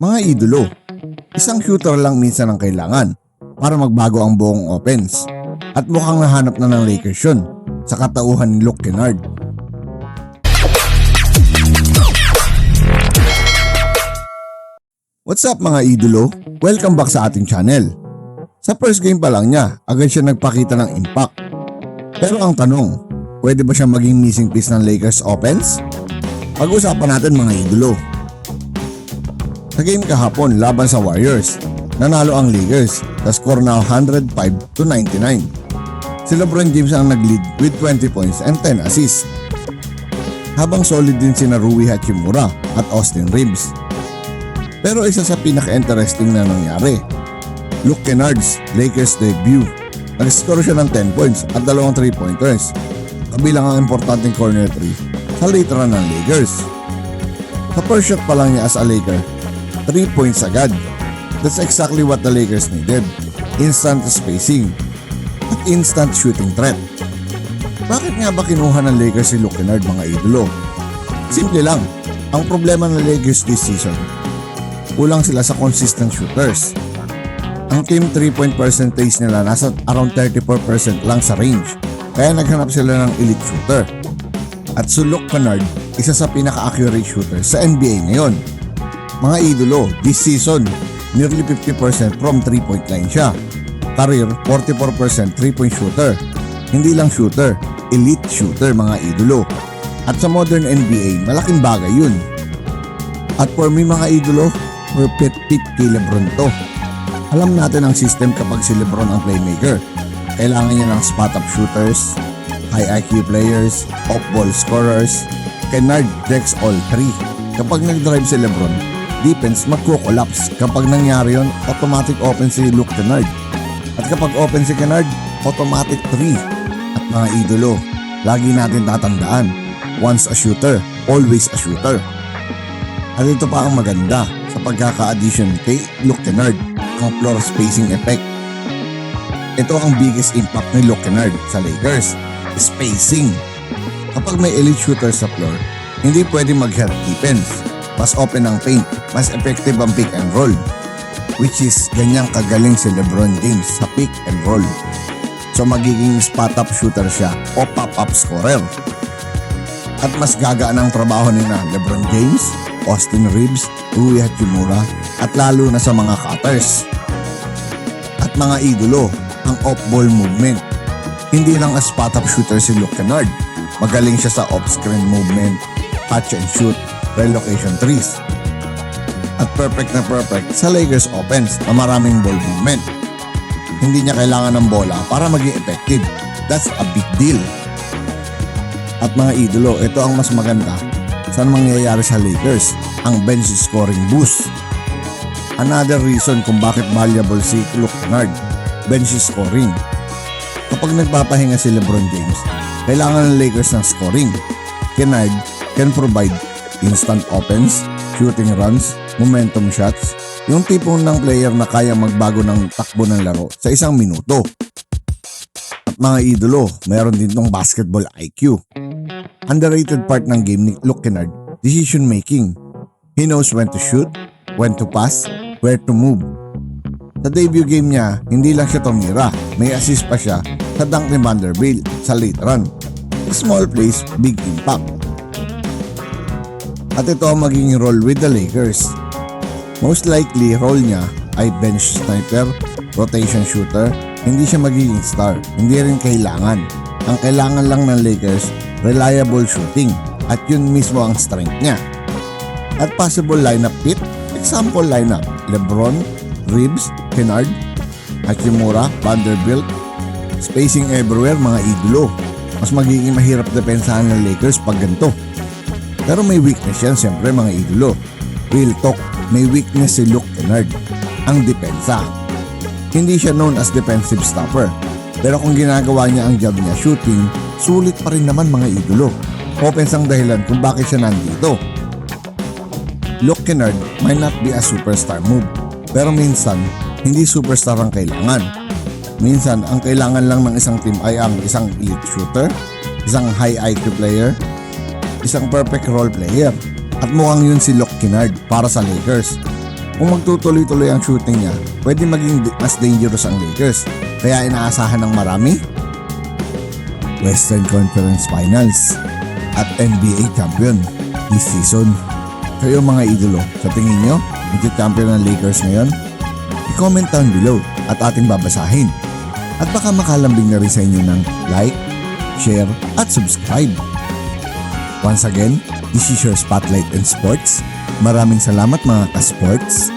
Mga idolo, isang shooter lang minsan ang kailangan para magbago ang buong offense. At mukhang nahanap na ng Lakers yun sa katauhan ni Luke Kennard. What's up mga idolo? Welcome back sa ating channel. Sa first game pa lang niya, agad siya nagpakita ng impact. Pero ang tanong, pwede ba siya maging missing piece ng Lakers offense? Pag-usapan natin mga idolo. Sa game kahapon laban sa Warriors, nanalo ang Lakers sa score na 105-99. Si LeBron James ang nag-lead with 20 points and 10 assists. Habang solid din sina Rui Hachimura at Austin Reeves. Pero isa sa pinaka-interesting na nangyari, Luke Kennard's Lakers debut. Nag-score siya ng 10 points at 2 3-pointers, kabilang ang importanteng corner 3 sa late run ng Lakers. Sa first shot pa lang niya as a Laker, 3 points agad. That's exactly what the Lakers needed. Instant spacing at instant shooting threat. Bakit nga ba kinuha ng Lakers si Luke Kennard mga idolo? Simple lang, ang problema ng Lakers this season, kulang sila sa consistent shooters. Ang team 3-point percentage nila nasa around 34% lang sa range, kaya naghanap sila ng elite shooter. At si Luke Kennard, isa sa pinaka-accurate shooter sa NBA ngayon. Mga idolo, this season, nearly 50% from 3-point line siya. Career, 44% 3-point shooter. Hindi lang shooter, elite shooter mga idolo. At sa modern NBA, malaking bagay yun. At for me mga idolo, perfect fit kay LeBron to. Alam natin ang system kapag si LeBron ang playmaker. Kailangan niya ng spot-up shooters, high IQ players, off-ball scorers. Kennard checks all three. Kapag nag-drive si LeBron, defense magko-collapse. Kapag nangyari yun, automatic offense si Luke Kennard. At kapag open si Kennard, automatic 3. At mga idolo, lagi natin tatandaan, once a shooter, always a shooter. At ito pa ang maganda sa pagkaka-addition kay Luke Kennard, ang floor spacing effect. Ito ang biggest impact ni Luke Kennard sa Lakers, spacing. Kapag may elite shooter sa floor, hindi pwede mag-help defense. Mas open ang paint, mas effective ang pick and roll. Which is ganyang kagaling si LeBron James sa pick and roll. So magiging spot-up shooter siya o pop-up scorer. At mas gagaan ang trabaho ni na LeBron James, Austin Reeves, Rui Hachimura at lalo na sa mga cutters. At mga idolo, ang off-ball movement. Hindi lang as spot-up shooter si Luke Kennard. Magaling siya sa off-screen movement, catch and shoot, relocation threes. At perfect na perfect sa Lakers offense na maraming ball movement. Hindi niya kailangan ng bola para maging effective. That's a big deal. At mga idolo, ito ang mas maganda sa mangyayari sa Lakers, ang bench scoring boost. Another reason kung bakit valuable si Luke Kennard, bench scoring. Kapag nagpapahinga si LeBron James, kailangan ng Lakers ng scoring. Kennard can provide instant offense, shooting runs, momentum shots, yung tipong ng player na kaya magbago ng takbo ng laro sa isang minuto. At mga idolo, meron din tong basketball IQ. Underrated part ng game ni Luke Kennard, decision making. He knows when to shoot, when to pass, where to move. Sa debut game niya, hindi lang siya tumira, may assist pa siya sa dunk ni Vanderbilt sa late run. Small plays, big impact. At ito ang magiging role with the Lakers. Most likely, role niya ay bench sniper, rotation shooter. Hindi siya magiging star, hindi rin kailangan. Ang kailangan lang ng Lakers, reliable shooting. At yun mismo ang strength niya. At possible lineup fit, example lineup, LeBron, Reeves, Kennard, Hachimura, Vanderbilt. Spacing everywhere mga idolo. Mas magiging mahirap depensahan ng Lakers pag ganito. Pero may weakness yan siyempre mga idolo. Real talk, may weakness si Luke Kennard, ang depensa. Hindi siya known as defensive stopper. Pero kung ginagawa niya ang job niya shooting, sulit pa rin naman mga idolo. Offense ang dahilan kung bakit siya nandito. Luke Kennard might not be a superstar move. Pero minsan, hindi superstar ang kailangan. Minsan, ang kailangan lang ng isang team ay ang isang elite shooter, isang high IQ player, isang perfect role player. At mukhang yun si Luke Kennard para sa Lakers. Kung magtutuloy-tuloy ang shooting niya, pwede maging mas dangerous ang Lakers. Kaya inaasahan ng marami Western Conference Finals at NBA champion this season. Kayo mga idolo, sa tingin nyo, mag-champion ng Lakers ngayon? I-comment down below at ating babasahin. At baka makalambing na rin sa inyo ng like, share at subscribe. Once again, this is your Spotlight in Sports. Maraming salamat mga ka-sports.